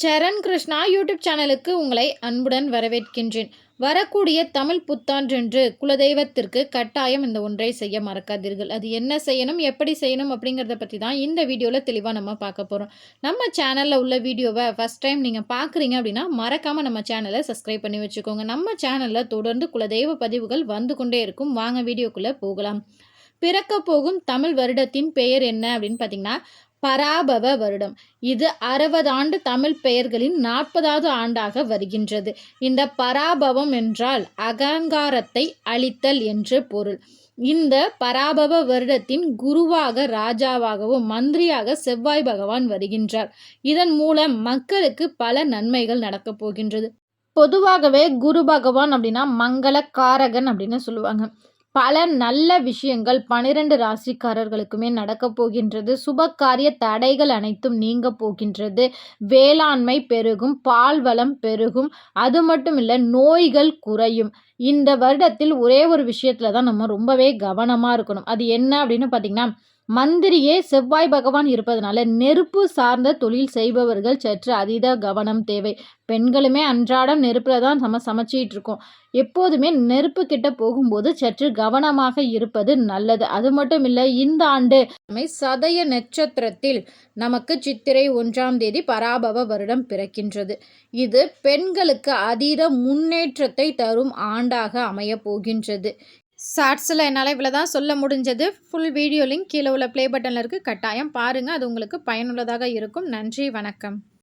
சரண் Krishna YouTube சேனலுக்கு உங்களை அன்புடன் வரவேற்கின்றேன். வரக்கூடிய தமிழ் புத்தாண்டன்று குலதெய்வத்திற்கு கட்டாயம் இந்த ஒன்றை செய்ய மறக்காதீர்கள். அது என்ன செய்யணும், எப்படி செய்யணும் அப்படிங்கிறத பற்றி தான் இந்த வீடியோவில் தெளிவாக நம்ம பார்க்க போகிறோம். நம்ம சேனலில் உள்ள வீடியோவை ஃபஸ்ட் டைம் நீங்கள் பார்க்குறீங்க அப்படின்னா மறக்காமல் நம்ம சேனலை சப்ஸ்கிரைப் பண்ணி வச்சுக்கோங்க. நம்ம சேனலில் தொடர்ந்து குலதெய்வ பதிவுகள் வந்து கொண்டே இருக்கும். வாங்க வீடியோக்குள்ளே போகலாம். பிறக்க போகும் தமிழ் வருடத்தின் பெயர் என்ன அப்படின்னு பார்த்தீங்கன்னா பராபவ வருடம். இது 60 ஆண்டு தமிழ் பெயர்களின் 40வது ஆண்டாக வருகின்றது. இந்த பராபவம் என்றால் அகங்காரத்தை அழித்தல் என்று பொருள். இந்த பராபவ வருடத்தின் குருவாக ராஜாவாகவும் மந்திரியாக செவ்வாய் பகவான் வருகின்றார். இதன் மூலம் மக்களுக்கு பல நன்மைகள் நடக்கப் போகின்றது. பொதுவாகவே குரு பகவான் அப்படின்னா மங்களக்காரகன் அப்படின்னு சொல்லுவாங்க. பல நல்ல விஷயங்கள் 12 ராசிக்காரர்களுக்குமே நடக்க போகின்றது. சுபகாரிய தடைகள் அனைத்தும் நீங்க போகின்றது. வேளாண்மை பெருகும், பால் வளம் பெருகும். அது மட்டும் இல்லை, நோய்கள் குறையும். இந்த வருடத்தில் ஒரே ஒரு விஷயத்துல தான் நம்ம ரொம்பவே கவனமா இருக்கணும். அது என்ன அப்படின்னு பார்த்தீங்கன்னா, மந்திரியே செவ்வாய் பகவான் இருப்பதனால நெருப்பு சார்ந்த தொழில் செய்பவர்கள் சற்று அதீத கவனம் தேவை. பெண்களுமே அன்றாடம் நெருப்புல தான் நம்ம சமைச்சிட்டு இருக்கோம். எப்போதுமே நெருப்பு கிட்ட போகும்போது சற்று கவனமாக இருப்பது நல்லது. அது மட்டும் இல்லை, இந்த ஆண்டு சதய நட்சத்திரத்தில் நமக்கு சித்திரை 1ஆம் தேதி பராபவ வருடம் பிறக்கின்றது. இது பெண்களுக்கு அதீத முன்னேற்றத்தை தரும் ஆண்டாக அமைய போகின்றது. ஷார்ட்ஸில் என்னால் இவ்வளோ தான் சொல்ல முடிஞ்சது. ஃபுல் வீடியோ லிங்க் கீழே உள்ள ப்ளே பட்டனில் இருக்குது. கட்டாயம் பாருங்கள். அது உங்களுக்கு பயனுள்ளதாக இருக்கும். நன்றி, வணக்கம்.